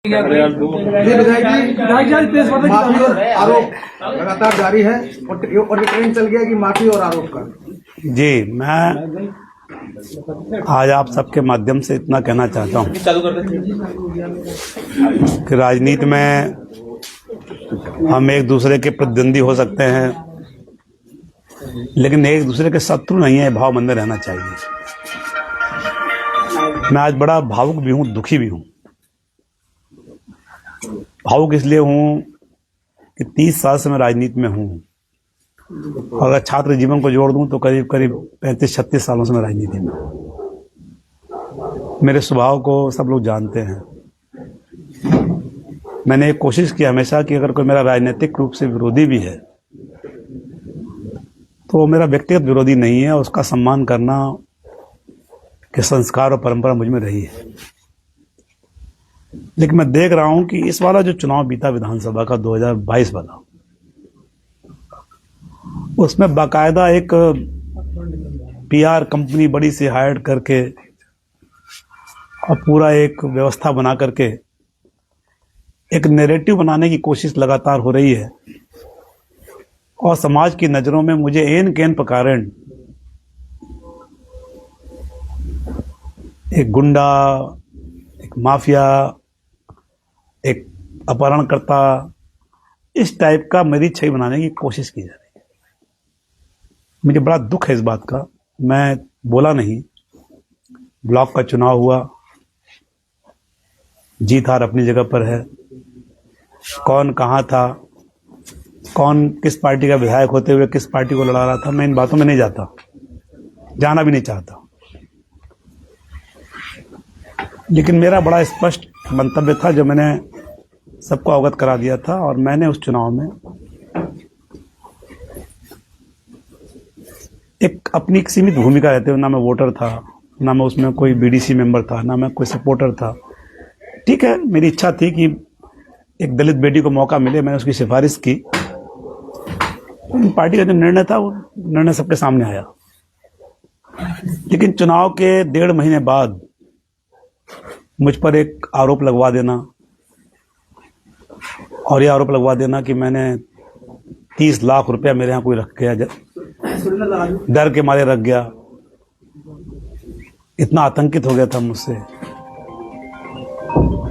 माफी और आरोप लगातार जारी है और ये ट्रेंड चल गया कि माफी और आरोप का। जी, मैं आज आप सबके माध्यम से इतना कहना चाहता हूँ कि राजनीति में हम एक दूसरे के प्रतिद्वंदी हो सकते हैं, लेकिन एक दूसरे के शत्रु नहीं है, भाव मन में रहना चाहिए। मैं आज बड़ा भावुक भी हूँ, दुखी भी हूँ। भावुक इसलिए हूँ कि 30 साल से मैं राजनीति में हूँ। अगर छात्र जीवन को जोड़ दूं तो करीब करीब 35-36 सालों से मैं राजनीति में हूँ। मेरे स्वभाव को सब लोग जानते हैं। मैंने एक कोशिश की हमेशा कि अगर कोई मेरा राजनीतिक रूप से विरोधी भी है तो वो मेरा व्यक्तिगत विरोधी नहीं है, उसका सम्मान करना के संस्कार और परंपरा मुझ में रही है। लेकिन मैं देख रहा हूं कि इस वाला जो चुनाव बीता विधानसभा का 2022 वाला, उसमें बाकायदा एक पीआर कंपनी बड़ी सी हायर करके और पूरा एक व्यवस्था बना करके एक नैरेटिव बनाने की कोशिश लगातार हो रही है। और समाज की नजरों में मुझे एन केन प्रकारण एक गुंडा, एक माफिया, एक अपहरणकर्ता, इस टाइप का मेरी छवि बनाने की कोशिश की जा रही है। मुझे बड़ा दुख है इस बात का। मैं बोला नहीं, ब्लॉक का चुनाव हुआ, जीत हार अपनी जगह पर है। कौन कहाँ था, कौन किस पार्टी का विधायक होते हुए किस पार्टी को लड़ा रहा था, मैं इन बातों में नहीं जाता, जाना भी नहीं चाहता। लेकिन मेरा बड़ा स्पष्ट मंतव्य था जो मैंने सबको अवगत करा दिया था। और मैंने उस चुनाव में एक अपनी सीमित भूमिका रहते हुए, ना मैं वोटर था, ना मैं उसमें कोई बीडीसी मेंबर था, ना मैं कोई सपोर्टर था। ठीक है, मेरी इच्छा थी कि एक दलित बेटी को मौका मिले, मैंने उसकी सिफारिश की। पार्टी का जो निर्णय था वो निर्णय सबके सामने आया। लेकिन चुनाव के 1.5 महीने बाद मुझ पर एक आरोप लगवा देना, और ये आरोप लगवा देना कि मैंने 30 लाख रुपया मेरे यहाँ कोई रख गया, डर के मारे रख गया, इतना आतंकित हो गया था मुझसे।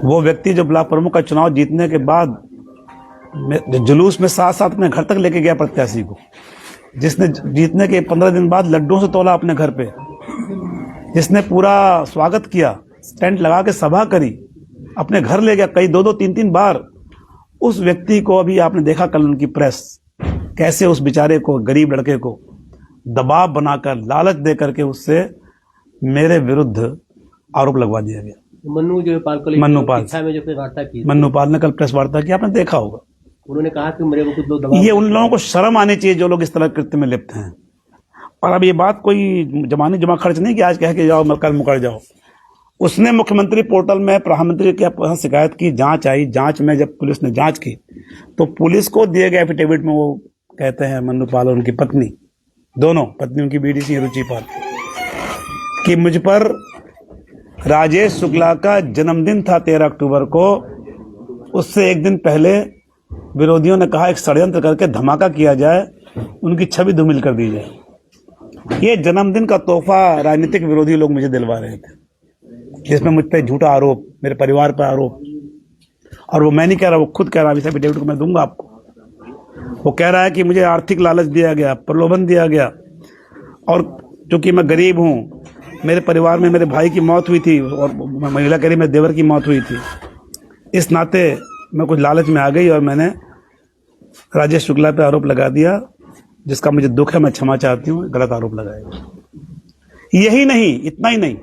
वो व्यक्ति जो ब्लॉक प्रमुख का चुनाव जीतने के बाद जुलूस में साथ साथ अपने घर तक लेके गया प्रत्याशी को, जिसने जीतने के 15 दिन बाद लड्डुओं से तोला अपने घर पे, जिसने पूरा स्वागत किया, टेंट लगा के सभा करी, अपने घर ले गया कई 2-2, 3-3 बार। उस व्यक्ति को अभी आपने देखा कल उनकी प्रेस, कैसे उस बेचारे को, गरीब लड़के को दबाव बनाकर, लालच दे करके उससे मेरे विरुद्ध आरोप लगवा दिया गया। मन्नू पाल ने कल प्रेस वार्ता की, आपने देखा होगा। उन्होंने कहा कि मेरे को कुछ लोग दबाव। ये उन लोगों को शर्म आनी चाहिए जो लोग इस तरह कृत्य में लिप्त हैं। और अब ये बात कोई जमानी जमा खर्च नहीं कि आज कह के जाओ कल मुकर जाओ। उसने मुख्यमंत्री पोर्टल में प्रधानमंत्री की शिकायत की, जांच आई। जांच में जब पुलिस ने जांच की तो पुलिस को दिए गए एफिडेविट में वो कहते हैं, मन्नू पाल और उनकी पत्नी, दोनों पत्नी उनकी बीडीसी रुचि पाल, कि मुझ पर राजेश शुक्ला का जन्मदिन था 13 अक्टूबर को। उससे एक दिन पहले विरोधियों ने कहा एक षड्यंत्र करके धमाका किया जाए, उनकी छवि धूमिल कर दी जाए। ये जन्मदिन का तोहफा राजनीतिक विरोधी लोग मुझे दिलवा रहे थे, जिसमें मुझ पर झूठा आरोप, मेरे परिवार पर आरोप। और वो मैं नहीं कह रहा, वो खुद कह रहा, इस एफिडेविट को मैं दूंगा आपको। वो कह रहा है कि मुझे आर्थिक लालच दिया गया, प्रलोभन दिया गया, और चूंकि मैं गरीब हूँ, मेरे परिवार में मेरे भाई की मौत हुई थी और महिला कह रही मेरे देवर की मौत हुई थी, इस नाते मैं कुछ लालच में आ गई और मैंने राजेश शुक्ला पे आरोप लगा दिया, जिसका मुझे दुख है। मैं क्षमा चाहती हूँ, गलत आरोप लगाया। यही नहीं, इतना ही नहीं,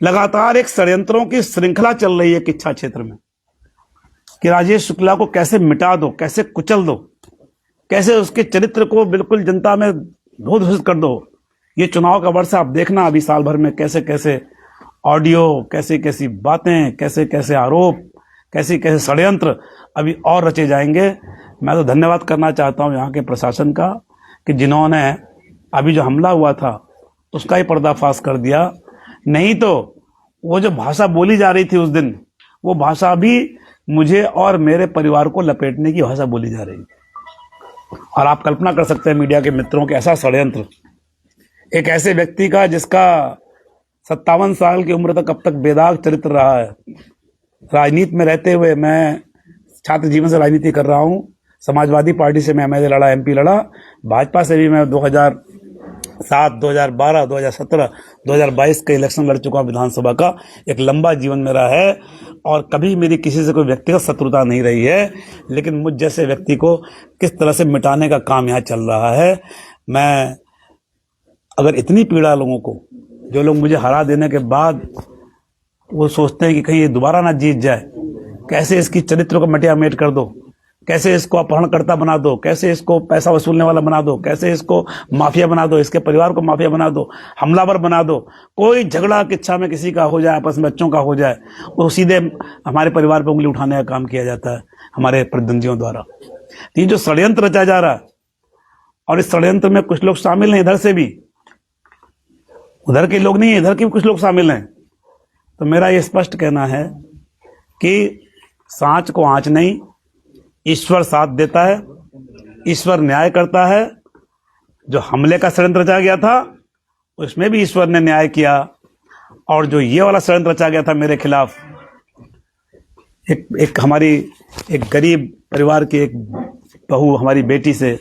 लगातार एक षड्यंत्रों की श्रृंखला चल रही है किच्छा क्षेत्र में कि राजेश शुक्ला को कैसे मिटा दो, कैसे कुचल दो, कैसे उसके चरित्र को बिल्कुल जनता में धो-धूसित कर दो। ये चुनाव का वर्ष आप देखना, अभी साल भर में कैसे कैसे ऑडियो, कैसे कैसी बातें, कैसे कैसे आरोप, कैसे कैसे षड्यंत्र अभी और रचे जाएंगे। मैं तो धन्यवाद करना चाहता हूं यहाँ के प्रशासन का कि जिन्होंने अभी जो हमला हुआ था उसका ही पर्दाफाश कर दिया। नहीं तो वो जो भाषा बोली जा रही थी उस दिन, वो भाषा भी मुझे और मेरे परिवार को लपेटने की भाषा बोली जा रही है। और आप कल्पना कर सकते हैं मीडिया के मित्रों के ऐसा षड्यंत्र, एक ऐसे व्यक्ति का जिसका 57 साल की उम्र तक अब तक बेदाग चरित्र रहा है। राजनीति में रहते हुए मैं छात्र जीवन से राजनीति कर रहा हूं। समाजवादी पार्टी से मैं एमएलए लड़ा, एमपी लड़ा, भाजपा से भी मैं 2007, 2012, 2017, 2022 के इलेक्शन लड़ चुका हूं विधानसभा का। एक लंबा जीवन मेरा है और कभी मेरी किसी से कोई व्यक्तिगत शत्रुता नहीं रही है, लेकिन मुझ जैसे व्यक्ति को किस तरह से मिटाने का काम यहाँ चल रहा है। मैं अगर इतनी पीड़ा लोगों को, जो लोग मुझे हरा देने के बाद वो सोचते हैं कि कहीं ये दोबारा ना जीत जाए, कैसे इसकी चरित्र को मटिया मेट कर दो, कैसे इसको अपहरणकर्ता बना दो, कैसे इसको पैसा वसूलने वाला बना दो, कैसे इसको माफिया बना दो, इसके परिवार को माफिया बना दो, हमलावर बना दो, कोई झगड़ा किच्छा में किसी का हो जाए, आपस में बच्चों का हो जाए, वो सीधे हमारे परिवार पर उंगली उठाने का काम किया जाता है हमारे प्रतिद्वंदियों द्वारा। ये जो षड्यंत्र रचा जा रहा है, और इस षड्यंत्र में कुछ लोग शामिल हैं इधर से भी, उधर के लोग नहीं है, इधर के भी कुछ लोग शामिल हैं। तो मेरा ये स्पष्ट कहना है कि सांच को आंच नहीं, ईश्वर साथ देता है, ईश्वर न्याय करता है। जो हमले का षड्यंत्र रचा गया था उसमें भी ईश्वर ने न्याय किया, और जो ये वाला षड्यंत्र रचा गया था मेरे खिलाफ, एक हमारी एक गरीब परिवार की एक बहू हमारी बेटी से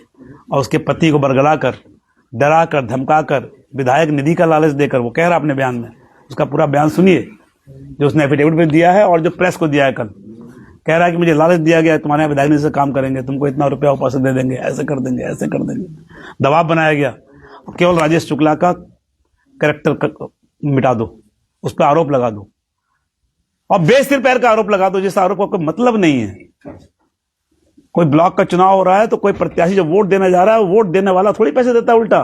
और उसके पति को बरगलाकर, डराकर, धमकाकर, विधायक निधि का लालच देकर, वो कह रहा अपने बयान में, उसका पूरा बयान सुनिए जो उसने एफिडेविट में दिया है और जो प्रेस को दिया है कल। कह रहा है कि मुझे लालच दिया गया, तुम्हारे यहाँ विधायक निधि से काम करेंगे, तुमको इतना रुपया वापस दे देंगे, ऐसे कर देंगे, ऐसे कर देंगे। दबाव बनाया गया, केवल राजेश शुक्ला का कैरेक्टर मिटा दो, उस पर आरोप लगा दो, और बेसिर पैर का आरोप लगा दो, जिस आरोप का कोई मतलब नहीं है। कोई ब्लॉक का चुनाव हो रहा है तो कोई प्रत्याशी जो वोट देने जा रहा है, वोट देने वाला थोड़ी पैसे देता है उल्टा।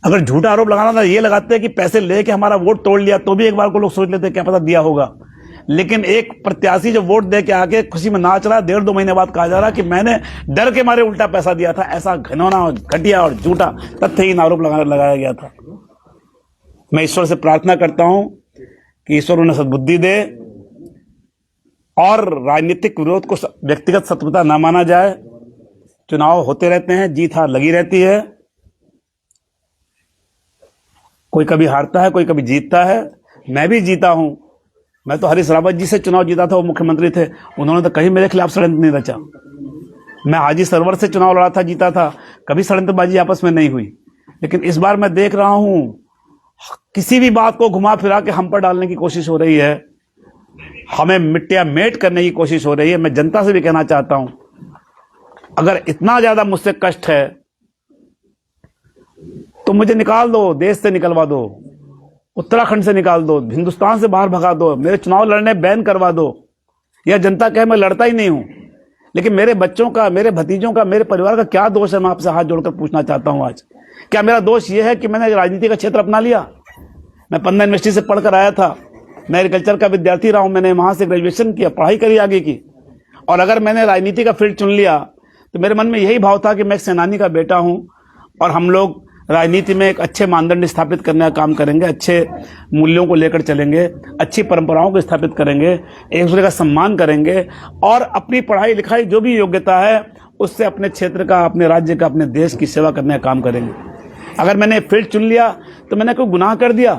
अगर झूठा आरोप लगाना था, ये लगाते हैं कि पैसे लेके हमारा वोट तोड़ लिया, तो भी एक बार को लोग सोच लेते हैं क्या पता दिया होगा। लेकिन एक प्रत्याशी जो वोट दे के आके खुशी में नाच रहा है, 1.5-2 महीने बाद कहा जा रहा कि मैंने डर के मारे उल्टा पैसा दिया था, ऐसा घिनौना और घटिया और झूठा तथ्यहीन आरोप लगाया गया था। मैं ईश्वर से प्रार्थना करता हूं कि ईश्वर उन्हें सद्बुद्धि दे और राजनीतिक विरोध को व्यक्तिगत शत्रुता न माना जाए। चुनाव होते रहते हैं, जीत हार लगी रहती है, कोई कभी हारता है, कोई कभी जीतता है। मैं भी जीता हूं, मैं तो हरीश रावत जी से चुनाव जीता था, वो मुख्यमंत्री थे, उन्होंने तो कहीं मेरे खिलाफ षड्यंत्र नहीं रचा। मैं हाजी सरवर से चुनाव लड़ा था, जीता था, कभी षड्यंत्रबाजी आपस में नहीं हुई। लेकिन इस बार मैं देख रहा हूं किसी भी बात को घुमा फिरा के हम पर डालने की कोशिश हो रही है, हमें मिट्टिया मेट करने की कोशिश हो रही है। मैं जनता से भी कहना चाहता हूं, अगर इतना ज्यादा मुझसे कष्ट है तो मुझे निकाल दो, देश से निकलवा दो, उत्तराखंड से निकाल दो, हिंदुस्तान से बाहर भगा दो, मेरे चुनाव लड़ने बैन करवा दो। यह जनता कहे मैं लड़ता ही नहीं हूं, लेकिन मेरे बच्चों का, मेरे भतीजों का, मेरे परिवार का क्या दोष है, मैं आपसे हाथ जोड़कर पूछना चाहता हूं आज। क्या मेरा दोष यह है कि मैंने राजनीति का क्षेत्र अपना लिया? मैं पन्ना यूनिवर्सिटी से पढ़कर आया था, मैं एग्रीकल्चर का विद्यार्थी रहा हूं, मैंने वहां से ग्रेजुएशन किया, पढ़ाई करी आगे की, और अगर मैंने राजनीति का फील्ड चुन लिया तो मेरे मन में यही भाव था कि मैं एक सेनानी का बेटा हूं और हम लोग राजनीति में एक अच्छे मानदंड स्थापित करने का काम करेंगे, अच्छे मूल्यों को लेकर चलेंगे, अच्छी परंपराओं को स्थापित करेंगे, एक दूसरे का सम्मान करेंगे और अपनी पढ़ाई लिखाई जो भी योग्यता है उससे अपने क्षेत्र का, अपने राज्य का, अपने देश की सेवा करने का काम करेंगे। अगर मैंने फील्ड चुन लिया तो मैंने कोई गुनाह कर दिया?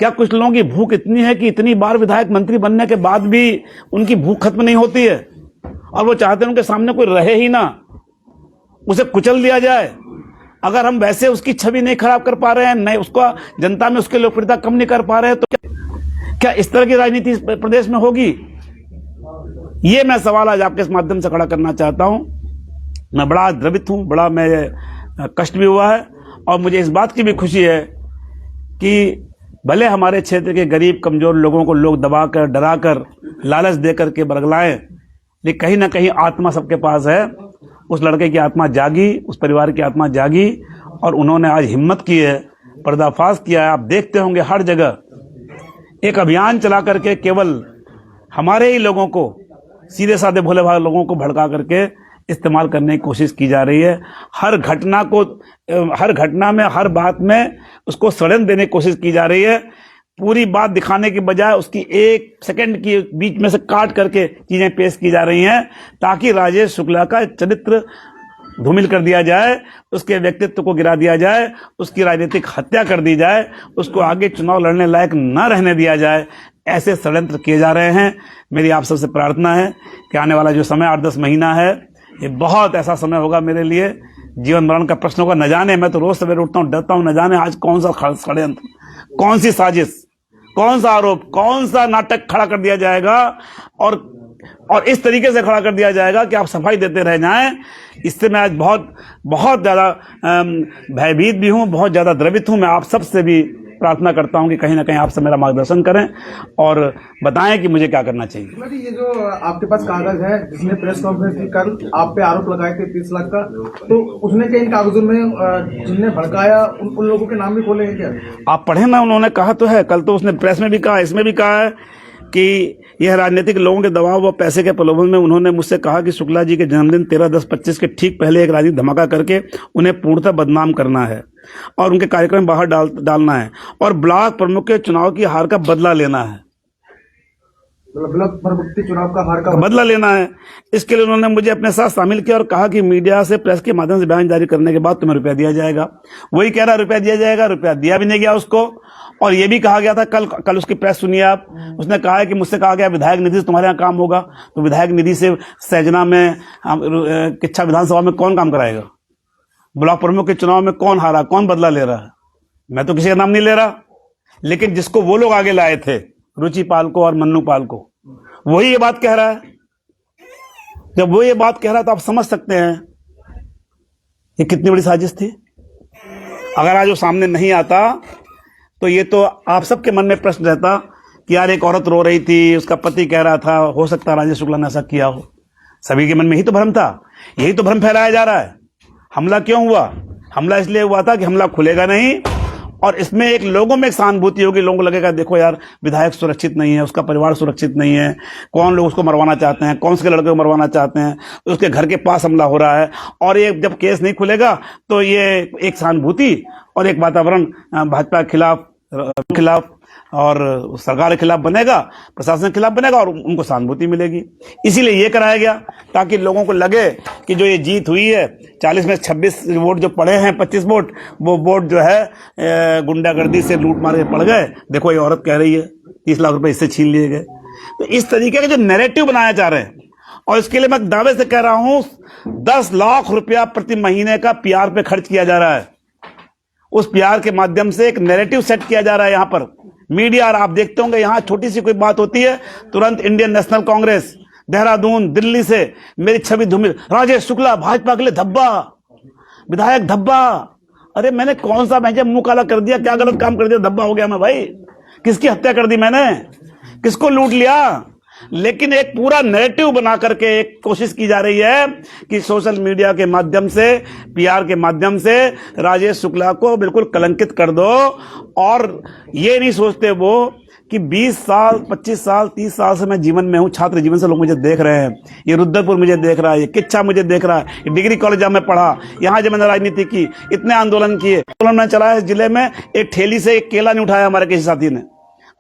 क्या कुछ लोगों की भूख इतनी है कि इतनी बार विधायक मंत्री बनने के बाद भी उनकी भूख खत्म नहीं होती है और वो चाहते हैं उनके सामने कोई रहे ही ना, उसे कुचल दिया जाए? अगर हम वैसे उसकी छवि नहीं खराब कर पा रहे हैं, नहीं उसको जनता में उसकी लोकप्रियता कम नहीं कर पा रहे हैं, तो क्या इस तरह की राजनीति प्रदेश में होगी? ये मैं सवाल आज आपके इस माध्यम से खड़ा करना चाहता हूं। मैं बड़ा द्रवित हूं, बड़ा मैं कष्ट भी हुआ है और मुझे इस बात की भी खुशी है कि भले हमारे क्षेत्र के गरीब कमजोर लोगों को लोग दबाकर, डराकर, लालच देकर के बरगलाएं, लेकिन कहीं ना कहीं आत्मा सबके पास है। उस लड़के की आत्मा जागी, उस परिवार की आत्मा जागी और उन्होंने आज हिम्मत की है, पर्दाफाश किया है। आप देखते होंगे हर जगह एक अभियान चला करके केवल हमारे ही लोगों को, सीधे साधे भोले भाले लोगों को भड़का करके इस्तेमाल करने की कोशिश की जा रही है। हर घटना में, हर बात में उसको षड्यंत्र देने की कोशिश की जा रही है। पूरी बात दिखाने के बजाय उसकी एक सेकंड की बीच में से काट करके चीजें पेश की जा रही हैं, ताकि राजेश शुक्ला का चरित्र धूमिल कर दिया जाए, उसके व्यक्तित्व को गिरा दिया जाए, उसकी राजनीतिक हत्या कर दी जाए, उसको आगे चुनाव लड़ने लायक न रहने दिया जाए। ऐसे षड्यंत्र किए जा रहे हैं। मेरी आप सबसे प्रार्थना है कि आने वाला जो समय 8-10 महीना है, ये बहुत ऐसा समय होगा मेरे लिए, जीवन मरण का प्रश्न होगा। न जाने, मैं तो रोज सवेरे उठता हूँ डरता हूँ, न जाने आज कौन सा षड्यंत्र, कौन सी साजिश, कौन सा आरोप, कौन सा नाटक खड़ा कर दिया जाएगा और इस तरीके से खड़ा कर दिया जाएगा कि आप सफाई देते रह जाएं। इससे मैं आज बहुत बहुत ज्यादा भयभीत भी हूं, बहुत ज्यादा द्रवित हूं। मैं आप सबसे भी प्रार्थना करता हूं कि कहीं ना कहीं आपसे मेरा मार्गदर्शन करें और बताएं कि मुझे क्या करना चाहिए। ये जो आपके पास कागज है जिसने प्रेस कॉन्फ्रेंस की, कल आप पे आरोप लगाए थे 30 लाख का, तो उसने क्या इन कागजों में जिनने भड़काया उन लोगों के नाम भी खोले हैं क्या? आप पढ़े ना, उन्होंने कहा तो है, कल तो उसने प्रेस में भी कहा, इसमें भी कहा है कि यह राजनीतिक लोगों के दबाव व पैसे के प्रलोभन में उन्होंने मुझसे कहा कि शुक्ला जी के जन्मदिन 13/10/25 के ठीक पहले एक राजनीतिक धमाका करके उन्हें पूर्णतः बदनाम करना है और उनके कार्यक्रम बाहर डालना है और ब्लॉक प्रमुख के चुनाव की हार का बदला लेना है। ब्लॉक प्रमुख के चुनाव का हार का बदला लेना है। इसके लिए उन्होंने मुझे अपने साथ शामिल किया और कहा कि मीडिया से, प्रेस के माध्यम से बयान जारी करने के बाद तुम्हें रुपया दिया जाएगा। वही कह रहा रुपया दिया जाएगा, रुपया दिया भी नहीं गया उसको। और ये भी कहा गया था, कल उसकी प्रेस सुनिए आप, उसने कहा है कि मुझसे कहा गया विधायक निधि से तुम्हारे यहाँ काम होगा, तो विधायक निधि से सहजना में, किच्छा विधानसभा में कौन काम कराएगा? ब्लॉक प्रमुख के चुनाव में कौन हारा, कौन बदला ले रहा है? मैं तो किसी का नाम नहीं ले रहा, लेकिन जिसको वो लोग आगे लाए थे, रुचि पाल को और मन्नू पाल को, वही ये बात कह रहा है। जब वो ये बात कह रहा है तो आप समझ सकते हैं ये कितनी बड़ी साजिश थी। अगर आज वो सामने नहीं आता तो ये तो आप सबके मन में प्रश्न रहता कि यार एक औरत रो रही थी, उसका पति कह रहा था, हो सकता है राजेश शुक्ला ने ऐसा किया हो। सभी के मन में यही तो भ्रम था, यही तो भ्रम फैलाया जा रहा है। हमला क्यों हुआ? हमला इसलिए हुआ था कि हमला खुलेगा नहीं और इसमें एक लोगों में एक सहानुभूति होगी। लोगों को लगेगा देखो यार विधायक सुरक्षित नहीं है, उसका परिवार सुरक्षित नहीं है, कौन लोग उसको मरवाना चाहते हैं, कौन से लड़के को मरवाना चाहते हैं, उसके घर के पास हमला हो रहा है। और ये जब केस नहीं खुलेगा तो ये एक सहानुभूति और एक वातावरण भाजपा के खिलाफ और सरकार के खिलाफ बनेगा, प्रशासन के खिलाफ बनेगा और उनको सहानुभूति मिलेगी। इसीलिए ये कराया गया ताकि लोगों को लगे कि जो ये जीत हुई है, 40 में 26 वोट जो पड़े हैं, 25 वोट, वो वोट जो है गुंडागर्दी से लूट मार के पड़ गए। देखो ये औरत कह रही है 30 लाख रुपए इससे छीन लिए गए। तो इस तरीके के जो नैरेटिव बनाया जा रहे हैं, और इसके लिए मैं दावे से कह रहा हूं 10 लाख रुपया प्रति महीने का पीआर पे खर्च किया जा रहा है। उस पीआर के माध्यम से एक नैरेटिव सेट किया जा रहा है। यहां पर मीडिया, और आप देखते होंगे यहां छोटी सी कोई बात होती है, तुरंत इंडियन नेशनल कांग्रेस, देहरादून, दिल्ली से मेरी छवि धूमिल, राजेश शुक्ला भाजपा के लिए धब्बा, विधायक धब्बा। अरे मैंने कौन सा मुंह काला कर दिया, क्या गलत काम कर दिया, धब्बा हो गया मैं? भाई किसकी हत्या कर दी मैंने, किसको लूट लिया? लेकिन एक पूरा नैरेटिव बना करके एक कोशिश की जा रही है कि सोशल मीडिया के माध्यम से, पीआर के माध्यम से राजेश शुक्ला को बिल्कुल कलंकित कर दो। और ये नहीं सोचते वो कि 20 साल, 25 साल, 30 साल से मैं जीवन में हूं, छात्र जीवन से लोग मुझे देख रहे हैं। ये रुद्रपुर मुझे देख रहा है, ये किच्छा मुझे देख रहा है, ये डिग्री कॉलेज जब मैं पढ़ा, यहां जब मैंने राजनीति की, इतने आंदोलन किए, आंदोलन मैंने चलाया इस जिले में, एक ठेली से एक केला नहीं उठाया हमारे किसी साथी ने,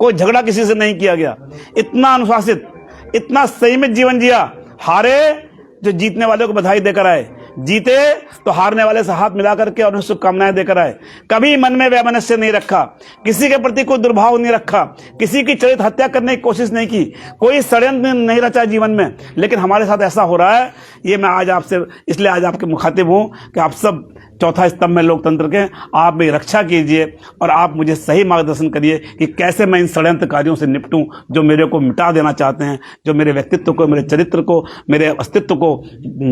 कोई झगड़ा किसी से नहीं किया गया। इतना अनुशासित, इतना संयमित जीवन जिया। हारे जो जीतने वाले को बधाई देकर आए, जीते तो हारने वाले से हाथ मिलाकर के और उन्हें शुभकामनाएं देकर आए। कभी मन में वैमनस्य नहीं रखा, किसी के प्रति कोई दुर्भाव नहीं रखा, किसी की चरित्र हत्या करने की कोशिश नहीं की, कोई षड्यंत्र नहीं रचा जीवन में। लेकिन हमारे साथ ऐसा हो रहा है। ये मैं आज आपसे इसलिए आज आपके मुखातिब हूं कि आप सब चौथा स्तंभ में लोकतंत्र के, आप मेरी रक्षा कीजिए और आप मुझे सही मार्गदर्शन करिए कि कैसे मैं इन षड्यंत्रकारियों से निपटूं जो मेरे को मिटा देना चाहते हैं, जो मेरे व्यक्तित्व को, मेरे चरित्र को, मेरे अस्तित्व को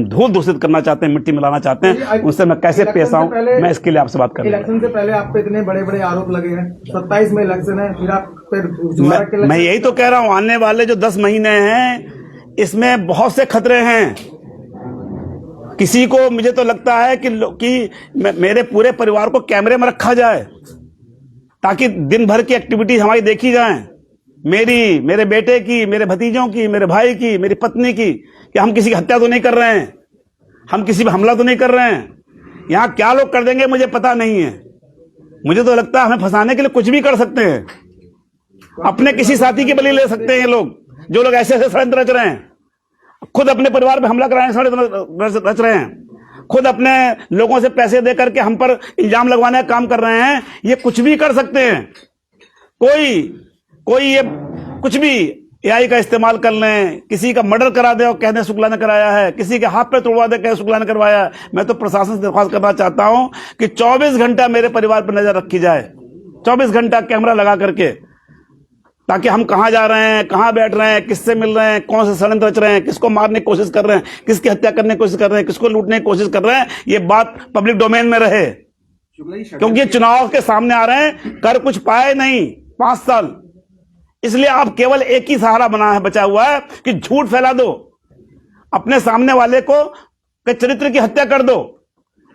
धूल दूषित करना चाहते हैं, मिट्टी मिलाना चाहते हैं। उनसे मैं कैसे पेश आऊं, मैं इसके लिए आपसे बात कर रहा हूं। इलेक्शन से पहले आप पे इतने बड़े बड़े आरोप लगे हैं, 27 में इलेक्शन है, फिर आप फिर मैं यही तो कह रहा हूं, आने वाले जो 10 महीने हैं इसमें बहुत से खतरे हैं। किसी को, मुझे तो लगता है कि मेरे पूरे परिवार को कैमरे में रखा जाए ताकि दिन भर की एक्टिविटी हमारी देखी जाए, मेरी, मेरे बेटे की, मेरे भतीजों की, मेरे भाई की, मेरी पत्नी की, कि हम किसी की हत्या तो नहीं कर रहे हैं, हम किसी पे हमला तो नहीं कर रहे हैं। यहां क्या लोग कर देंगे मुझे पता नहीं है। मुझे तो लगता है हमें फंसाने के लिए कुछ भी कर सकते हैं। अपने किसी साथी की बलि ले सकते हैं ये लोग, जो लोग ऐसे ऐसे षड्यंत्र रच रहे हैं, खुद अपने परिवार पे हमला कराने षड्यंत्र रच रहे हैं, खुद अपने लोगों से पैसे दे करके हम पर इल्जाम लगवाने का काम कर रहे हैं। ये कुछ भी कर सकते हैं, कोई ये कुछ भी एआई का इस्तेमाल कर लें, किसी का मर्डर करा दे और कहने शुक्ला ने कराया है, किसी के हाथ पे तोड़वा दे कहे शुक्ला ने करवाया है। मैं तो प्रशासन से दरख्वास्त करना चाहता हूं कि 24 घंटा मेरे परिवार पर नजर रखी जाए, 24 घंटा कैमरा लगा करके, ताकि हम कहां जा रहे हैं, कहां बैठ रहे हैं, किससे मिल रहे हैं, कौन से षड्यंत्र रच रहे हैं, किसको मारने की कोशिश कर रहे हैं, किसकी हत्या करने की कोशिश कर रहे हैं, किसको लूटने की कोशिश कर रहे हैं, ये बात पब्लिक डोमेन में रहे। क्योंकि ये चुनाव के सामने आ रहे हैं, कर कुछ पाए नहीं 5 साल, इसलिए आप केवल एक ही सहारा बना है, बचा हुआ है कि झूठ फैला दो, अपने सामने वाले को के चरित्र की हत्या कर दो,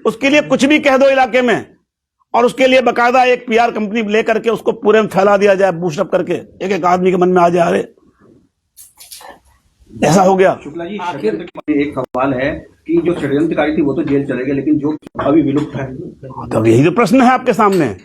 उसके लिए कुछ भी कह दो इलाके में, और उसके लिए बकायदा एक पीआर कंपनी लेकर के उसको पूरे में फैला दिया जाए, बूस्टअप करके एक एक आदमी के मन में आ जाए अरे ऐसा हो गया। शुक्ला जी, एक सवाल है कि जो षड्यंत्रकारी थी वो तो जेल चले गए, लेकिन जो अभी विलुप्त है, तो यही तो प्रश्न है आपके सामने।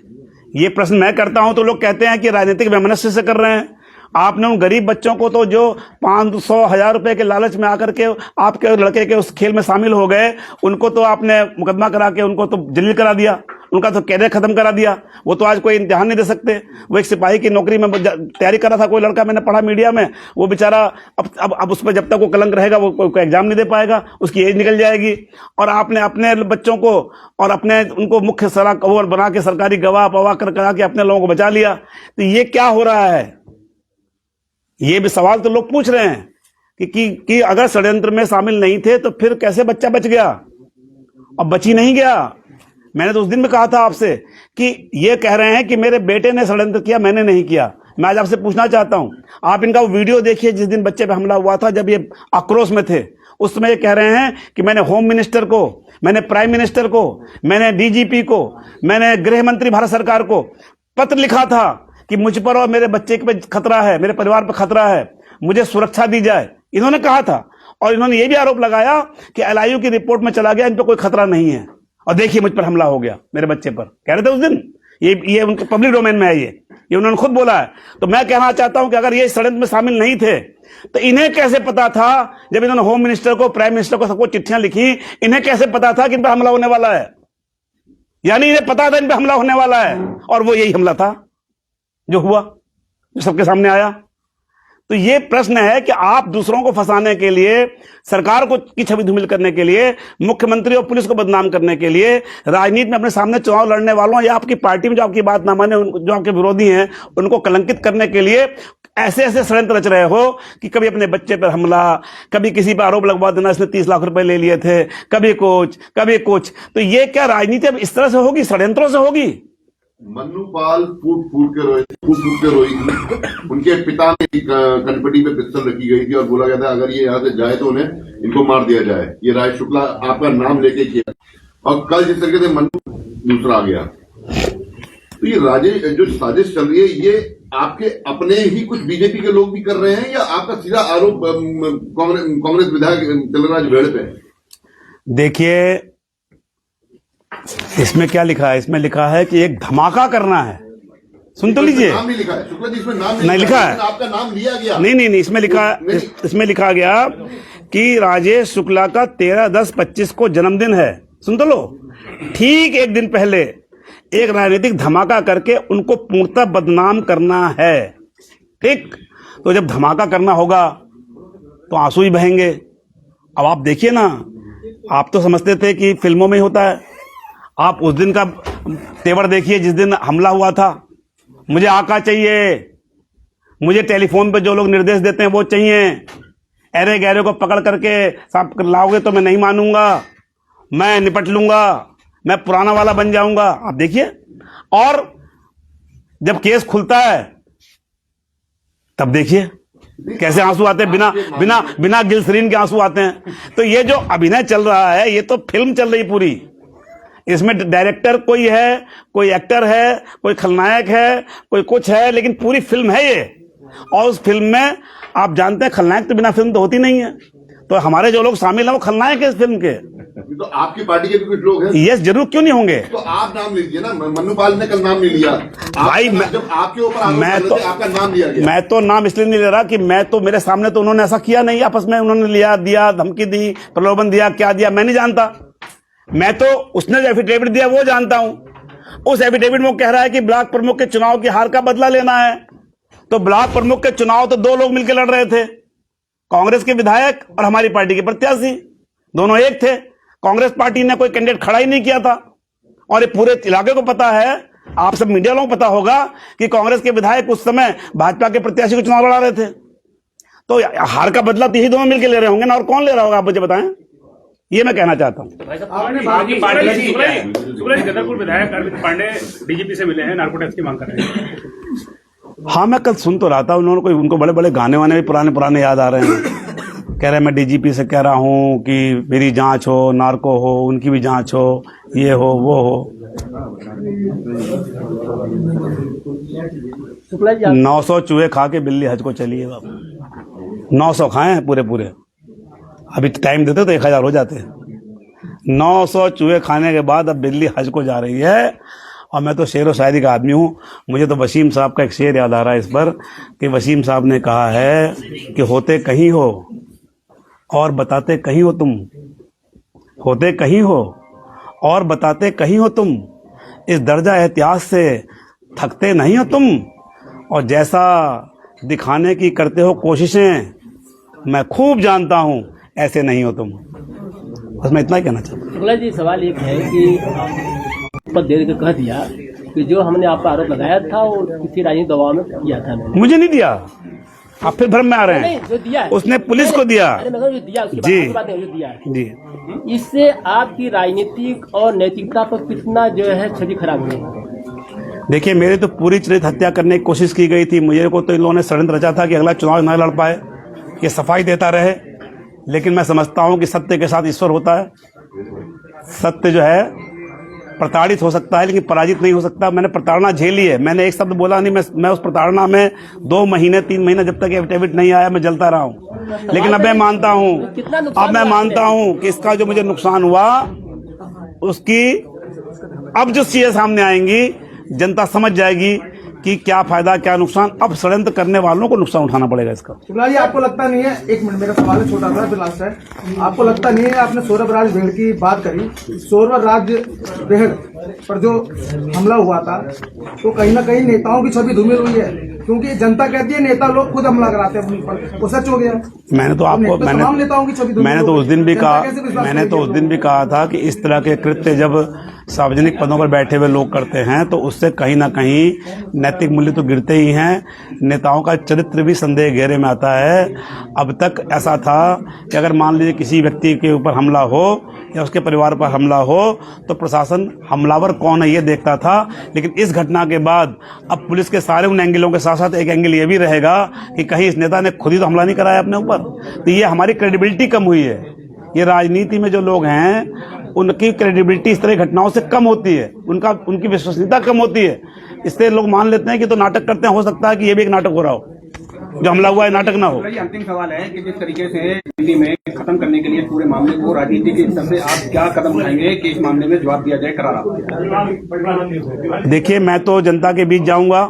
ये प्रश्न मैं करता हूं तो लोग कहते हैं कि राजनीतिक वैमनस्य से कर रहे हैं। आपने उन गरीब बच्चों को तो जो 500,000 रुपए के लालच में आकर के आपके लड़के के उस खेल में शामिल हो गए, उनको तो आपने मुकदमा करा के उनको तो जलील करा दिया, उनका तो कैरियर खत्म करा दिया। वो तो आज कोई इम्तिहान नहीं दे सकते। वो एक सिपाही की नौकरी में तैयारी कर रहा था कोई लड़का, मैंने पढ़ा मीडिया में, वो बेचारा अब उस पर जब तक वो कलंक रहेगा वो कोई एग्जाम नहीं दे पाएगा, उसकी एज निकल जाएगी। और आपने अपने बच्चों को और अपने उनको मुख्य सलाह बना के सरकारी गवाह पवा करा के अपने लोगों को बचा लिया। तो ये क्या हो रहा है? ये भी सवाल तो लोग पूछ रहे हैं कि अगर षड्यंत्र में शामिल नहीं थे तो फिर कैसे बच्चा बच गया? अब बच ही नहीं गया। मैंने तो उस दिन में कहा था आपसे कि ये कह रहे हैं कि मेरे बेटे ने षड्यंत्र किया, मैंने नहीं किया। मैं आज आपसे पूछना चाहता हूं, आप इनका वो वीडियो देखिए जिस दिन बच्चे पे हमला हुआ था, जब ये आक्रोश में थे। उस समय ये कह रहे हैं कि मैंने होम मिनिस्टर को, मैंने प्राइम मिनिस्टर को, मैंने डीजीपी को, मैंने गृह मंत्री भारत सरकार को पत्र लिखा था कि मुझ पर और मेरे बच्चे पे खतरा है, मेरे परिवार पर खतरा है, मुझे सुरक्षा दी जाए, इन्होंने कहा था। और इन्होंने ये भी आरोप लगाया कि एलआईयू की रिपोर्ट में चला गया, इन पर कोई खतरा नहीं है, और देखिए मुझ पर हमला हो गया मेरे बच्चे पर। कह रहे थे उस दिन, ये उनके पब्लिक डोमेन में है, ये उन्होंने खुद बोला है। तो मैं कहना चाहता हूं कि अगर ये षड्यंत्र में शामिल नहीं थे तो इन्हें कैसे पता था, जब इन्होंने होम मिनिस्टर को, प्राइम मिनिस्टर को सबको चिट्ठियां लिखी, इन्हें कैसे पता था कि इन पर हमला होने वाला है? यानी इन्हें पता था इन पर हमला होने वाला है, और वो यही हमला था जो हुआ, जो सबके सामने आया। तो ये प्रश्न है कि आप दूसरों को फंसाने के लिए, सरकार को की छवि धूमिल करने के लिए, मुख्यमंत्री और पुलिस को बदनाम करने के लिए, राजनीति में अपने सामने चुनाव लड़ने वालों या आपकी पार्टी में जो आपकी बात ना माने, जो आपके विरोधी हैं, उनको कलंकित करने के लिए ऐसे ऐसे षड्यंत्र रच रहे हो कि कभी अपने बच्चे पर हमला, कभी किसी पर आरोप लगवा देना इसने 30 लाख रुपए ले लिए थे, कभी कुछ। तो ये क्या राजनीति अब इस तरह से होगी, षड्यंत्रों से होगी? मन्नू पाल फूट के रोई थी। उनके पिता ने कनपटी पे पिस्तौल रखी गई थी और बोला गया था अगर ये यहाँ से जाए तो उन्हें इनको मार दिया जाए। ये राज शुक्ला आपका नाम लेके किया, और कल जिस तरीके से मन्नू दूसरा आ गया, तो ये राजेश जो साजिश चल रही है, ये आपके अपने ही कुछ बीजेपी के लोग भी कर रहे हैं, या आपका सीधा आरोप कांग्रेस विधायक चंद्रराज भेड़ पे? देखिए, इसमें क्या लिखा है? इसमें लिखा है कि एक धमाका करना है। सुन तो लीजिए, नाम नहीं लिखा है शुक्ला जी, इसमें नाम नहीं लिखा है, आपका नाम लिया गया। नहीं, इसमें लिखा गया कि राजेश शुक्ला का 13/10/25 को जन्मदिन है। सुन तो लो, ठीक एक दिन पहले एक राजनीतिक धमाका करके उनको पूर्णतः बदनाम करना है। ठीक, तो जब धमाका करना होगा तो आंसू ही बहेंगे। अब आप देखिए ना, आप तो समझते थे कि फिल्मों में ही होता है। आप उस दिन का तेवर देखिए जिस दिन हमला हुआ था। मुझे आका चाहिए, मुझे टेलीफोन पे जो लोग निर्देश देते हैं वो चाहिए, अरे गहरे को पकड़ करके साफ लाओगे तो मैं नहीं मानूंगा, मैं निपट लूंगा, मैं पुराना वाला बन जाऊंगा। आप देखिए, और जब केस खुलता है तब देखिए कैसे आंसू आते हैं, बिना गिल्सरीन के आंसू आते हैं। तो ये जो अभिनय चल रहा है, ये तो फिल्म चल रही पूरी। इसमें डायरेक्टर कोई है, कोई एक्टर है, कोई खलनायक है, कोई कुछ है, लेकिन पूरी फिल्म है ये। और उस फिल्म में आप जानते हैं खलनायक तो बिना फिल्म तो होती नहीं है। तो हमारे जो लोग शामिल हैं वो खलनायक है इस फिल्म के। तो आपकी पार्टी के भी कुछ लोग हैं। यस, जरूर, क्यों नहीं होंगे। तो आप नाम लीजिए ना, मन्नू पाल ने कल नाम नहीं लिया भाई। जब आपके ऊपर आरोप मैं लग रहे थे, आपका नाम लिया गया। मैं तो नाम इसलिए नहीं ले रहा कि मैं तो, मेरे सामने तो उन्होंने ऐसा किया नहीं, आपस में उन्होंने लिया, दिया, धमकी दी, प्रलोभन दिया, क्या दिया मैं नहीं जानता। मैं तो उसने जो एफिडेविट दिया वो जानता हूं। उस एफिडेविट में वो कह रहा है कि ब्लॉक प्रमुख के चुनाव की हार का बदला लेना है। तो ब्लॉक प्रमुख के चुनाव तो दो लोग मिलकर लड़ रहे थे, कांग्रेस के विधायक और हमारी पार्टी के प्रत्याशी, दोनों एक थे। कांग्रेस पार्टी ने कोई कैंडिडेट खड़ा ही नहीं किया था। और ये पूरे इलाके को पता है, आप सब मीडिया लोगों को पता होगा कि कांग्रेस के विधायक उस समय भाजपा के प्रत्याशी को चुनाव लड़ा रहे थे। तो हार का बदला तो यही दोनों मिलकर ले रहे होंगे ना, और कौन ले रहा होगा आप मुझे बताएं। ये मैं कहना चाहता हूं। छतरपुर विधायक अरविंद पांडे डीजीपी से मिले हैं, नार्को टैक्स की मांग कर रहे हैं। हाँ, मैं कल सुन तो रहा था, उन्होंने कोई, उनको बड़े बड़े गाने वाने भी पुराने पुराने याद आ रहे हैं। कह रहे हैं मैं डीजीपी से कह रहा हूं कि मेरी जांच हो, नार्को हो, उनकी भी जांच हो, ये हो वो हो। 900 चूहे खा के बिल्ली हज को चली है बाबू। 900 खाए हैं पूरे पूरे। अभी टाइम देते तो 1000 हो जाते। 900 चूहे खाने के बाद अब बिल्ली हज को जा रही है। और मैं तो शेर व शायरी का आदमी हूँ। मुझे तो वसीम साहब का एक शेर याद आ रहा है इस पर, कि वसीम साहब ने कहा है कि होते कहीं हो और बताते कहीं हो तुम, होते कहीं हो और बताते कहीं हो तुम, इस दर्जा एहतियात से थकते नहीं हो तुम, और जैसा दिखाने की करते हो कोशिशें मैं खूब जानता हूं ऐसे नहीं हो तुम। बस मैं इतना ही कहना चाहता हूँ। शुक्ला जी, सवाल एक है कि पद देने को कह दिया कि जो हमने आप पर आरोप लगाया था वो किसी राजनीतिक दबाव में किया था। मुझे नहीं दिया, आप फिर भ्रम में आ रहे हैं। नहीं, जो दिया है उसने पुलिस को दिया। अरे मैं जो दिया उसकी जी। बात नहीं, जो दिया है जी, इससे आपकी राजनीतिक और नैतिकता पर कितना जो है छवि खराब हुई। देखिए, मेरे तो पूरी चरित्र हत्या करने की कोशिश की गई थी। मुझे को तो इन लोगों ने षड्यंत्र रचा था कि अगला चुनाव न लड़ पाए, ये सफाई देता रहे। लेकिन मैं समझता हूं कि सत्य के साथ ईश्वर होता है। सत्य जो है प्रताड़ित हो सकता है लेकिन पराजित नहीं हो सकता। मैंने प्रताड़ना झेली है, मैंने एक शब्द बोला नहीं। मैं उस प्रताड़ना में 2 महीने 3 महीने जब तक एफिडेविट नहीं आया मैं जलता रहा हूं। लेकिन अब मैं मानता हूं कि इसका जो मुझे नुकसान हुआ उसकी अब जो चीजें सामने आएंगी जनता समझ जाएगी कि क्या फायदा क्या नुकसान। अब षड्यंत्र करने वालों को नुकसान उठाना पड़ेगा इसका। शुक्ला जी, आपको लगता नहीं है, एक मिनट मेरा सवाल है छोटा सा, फिर लास्ट है, आपको लगता नहीं है, आपने सौरभ राज भेड़ की बात करी, सौरभ राज भेड़ पर जो हमला हुआ था तो कहीं ना कहीं नेताओं की छवि धूमिल हुई है, क्योंकि जनता कहती है नेता लोग खुद हमला कराते हैं उन पर, वो सच हो गया। मैंने तो आपको नेताओं की छवि मैंने तो उस दिन भी कहा था कि इस तरह के कृत्य जब सार्वजनिक पदों पर बैठे हुए लोग करते हैं तो उससे कहीं ना कहीं नैतिक मूल्य तो गिरते ही हैं, नेताओं का चरित्र भी संदेह घेरे में आता है। अब तक ऐसा था कि अगर मान लीजिए किसी व्यक्ति के ऊपर हमला हो या उसके परिवार पर हमला हो तो प्रशासन हमलावर कौन है ये देखता था। लेकिन इस घटना के बाद अब पुलिस के सारे उन एंगलों के साथ साथ एक एंगल ये भी रहेगा कि कहीं इस नेता ने खुद ही तो हमला नहीं कराया अपने ऊपर। तो ये हमारी क्रेडिबिलिटी कम हुई है। ये राजनीति में जो लोग हैं उनकी क्रेडिबिलिटी इस तरह की घटनाओं से कम होती है, उनकी विश्वसनीयता कम होती है। इससे लोग मान लेते हैं कि तो नाटक करते हैं, हो सकता है कि ये भी एक नाटक हो रहा हो, जो हमला हुआ है नाटक ना हो। अंतिम सवाल है कि जिस तरीके से दिल्ली में खत्म करने के लिए पूरे मामले को राजनीति के स्तर से आप क्या कदम उठाएंगे कि इस मामले में जवाब दिया जाए करारा? देखिए, मैं तो जनता के बीच जाऊंगा।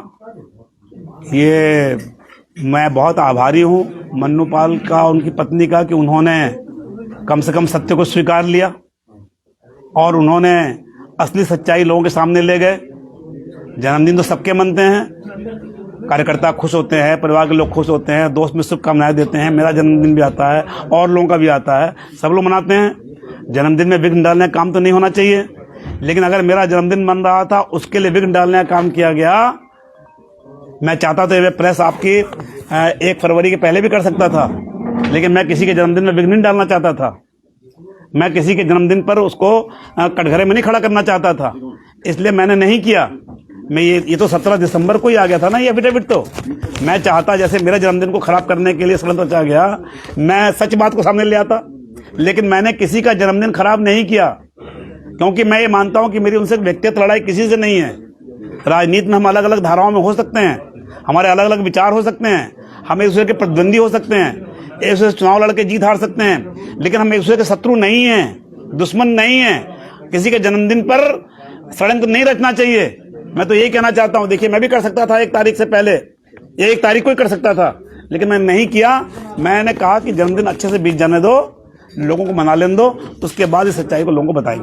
ये मैं बहुत आभारी हूं मन्नू पाल का, उनकी पत्नी का, कि उन्होंने कम से कम सत्य को स्वीकार लिया और उन्होंने असली सच्चाई लोगों के सामने ले गए। जन्मदिन तो सबके मनते हैं, कार्यकर्ता खुश होते हैं, परिवार के लोग खुश होते हैं, दोस्त में शुभकामनाएं देते हैं। मेरा जन्मदिन भी आता है और लोगों का भी आता है, सब लोग मनाते हैं। जन्मदिन में विघ्न डालने का काम तो नहीं होना चाहिए, लेकिन अगर मेरा जन्मदिन बन रहा था उसके लिए विघ्न डालने का काम किया गया, मैं चाहता तो ये प्रेस आपकी 1 फरवरी के पहले भी कर सकता था, लेकिन मैं किसी के जन्मदिन में विघ्न नहीं डालना चाहता था। मैं किसी के जन्मदिन पर उसको कटघरे में नहीं खड़ा करना चाहता था, इसलिए मैंने नहीं किया। मैं ये तो 17 दिसंबर को ही आ गया था ना ये एफिडेविट। तो मैं चाहता जैसे मेरे जन्मदिन को खराब करने के लिए षड्यंत्र रचा गया, मैं सच बात को सामने ले आता, लेकिन मैंने किसी का जन्मदिन खराब नहीं किया, क्योंकि मैं ये मानता हूं कि मेरी उनसे व्यक्तिगत लड़ाई किसी से नहीं है। राजनीति में हम अलग अलग धाराओं में हो सकते हैं, हमारे अलग अलग विचार हो सकते हैं, हम एक दूसरे के प्रतिद्वंदी हो सकते हैं, एक दूसरे से चुनाव लड़के जीत हार सकते हैं, लेकिन हम एक दूसरे के शत्रु नहीं हैं। दुश्मन नहीं है। किसी के जन्मदिन पर षड्यंत्र नहीं रचना चाहिए। मैं तो यही कहना चाहता हूं। देखिए, मैं भी कर सकता था 1 तारीख से पहले, 1 तारीख को ही कर सकता था, लेकिन मैंने नहीं किया। मैंने कहा कि जन्मदिन अच्छे से बीत जाने दो, लोगों को मना लेने दो, तो उसके बाद इस सच्चाई को लोगों को बताएंगे।